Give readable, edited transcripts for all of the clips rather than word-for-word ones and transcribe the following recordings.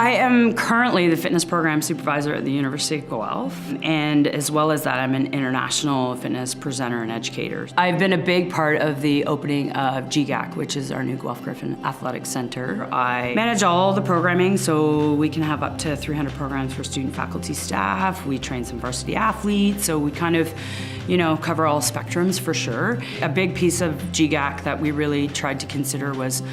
I am currently the fitness program supervisor at the University of Guelph, and as well as that, I'm an international fitness presenter and educator. I've been a big part of the opening of GGAC, which is our new Guelph Griffin Athletic Center. I manage all the programming, so we can have up to 300 programs for student, faculty, staff. We train some varsity athletes, so we kind of, cover all spectrums for sure. A big piece of GGAC that we really tried to consider was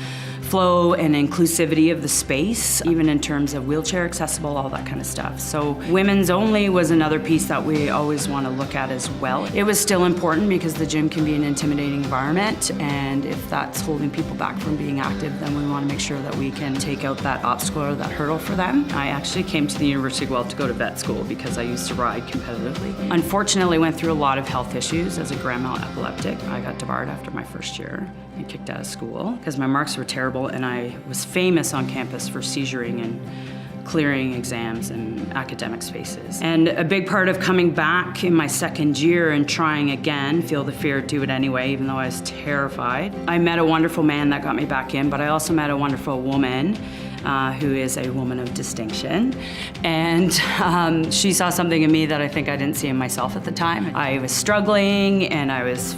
flow and inclusivity of the space, even in terms of wheelchair accessible, all that kind of stuff. So women's only was another piece that we always want to look at as well. It was still important because the gym can be an intimidating environment, and if that's holding people back from being active, then we want to make sure that we can take out that obstacle or that hurdle for them. I actually came to the University of Guelph to go to vet school because I used to ride competitively. Unfortunately, went through a lot of health issues as a grand mal epileptic. I got debarred after my first year and kicked out of school because my marks were terrible, and I was famous on campus for seizuring and clearing exams in academic spaces. And a big part of coming back in my second year and trying again, feel the fear, do it anyway, even though I was terrified. I met a wonderful man that got me back in, but I also met a wonderful woman who is a woman of distinction. And she saw something in me that I think I didn't see in myself at the time. I was struggling, and I was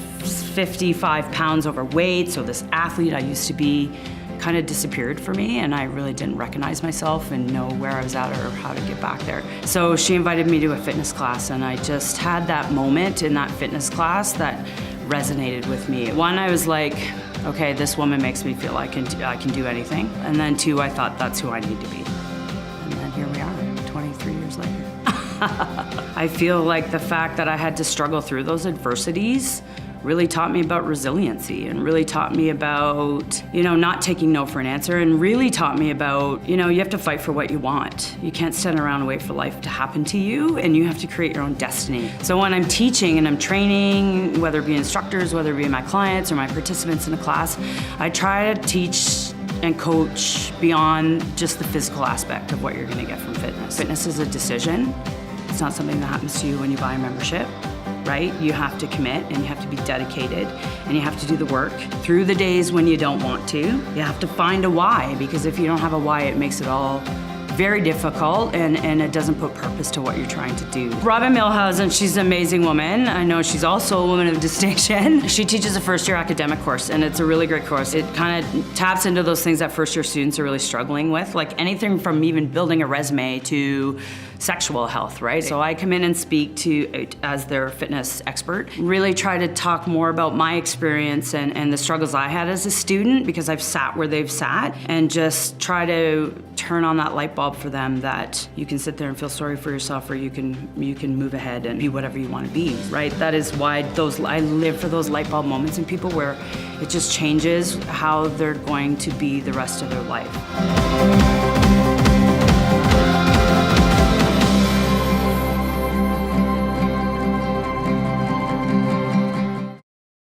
55 pounds overweight, so this athlete I used to be kind of disappeared for me, and I really didn't recognize myself and know where I was at or how to get back there. So she invited me to a fitness class, and I just had that moment in that fitness class that resonated with me. One, I was like, okay, this woman makes me feel I can do anything. And then two, I thought that's who I need to be. And then here we are, 23 years later. I feel like the fact that I had to struggle through those adversities really taught me about resiliency, and really taught me about, not taking no for an answer, and really taught me about, you have to fight for what you want. You can't stand around and wait for life to happen to you, and you have to create your own destiny. So when I'm teaching and I'm training, whether it be instructors, whether it be my clients or my participants in a class, I try to teach and coach beyond just the physical aspect of what you're gonna get from fitness. Fitness is a decision. It's not something that happens to you when you buy a membership. Right? You have to commit, and you have to be dedicated, and you have to do the work through the days when you don't want to. You have to find a why, because if you don't have a why, it makes it all very difficult, and it doesn't put purpose to what you're trying to do. Robin Milhausen, she's an amazing woman. I know she's also a woman of distinction. She teaches a first-year academic course, and it's a really great course. It kind of taps into those things that first-year students are really struggling with, like anything from even building a resume to sexual health, right? So I come in and speak to, as their fitness expert, really try to talk more about my experience and the struggles I had as a student, because I've sat where they've sat, and just try to turn on that light bulb for them that you can sit there and feel sorry for yourself, or you can move ahead and be whatever you want to be, right? That is why I live for those light bulb moments in people where it just changes how they're going to be the rest of their life.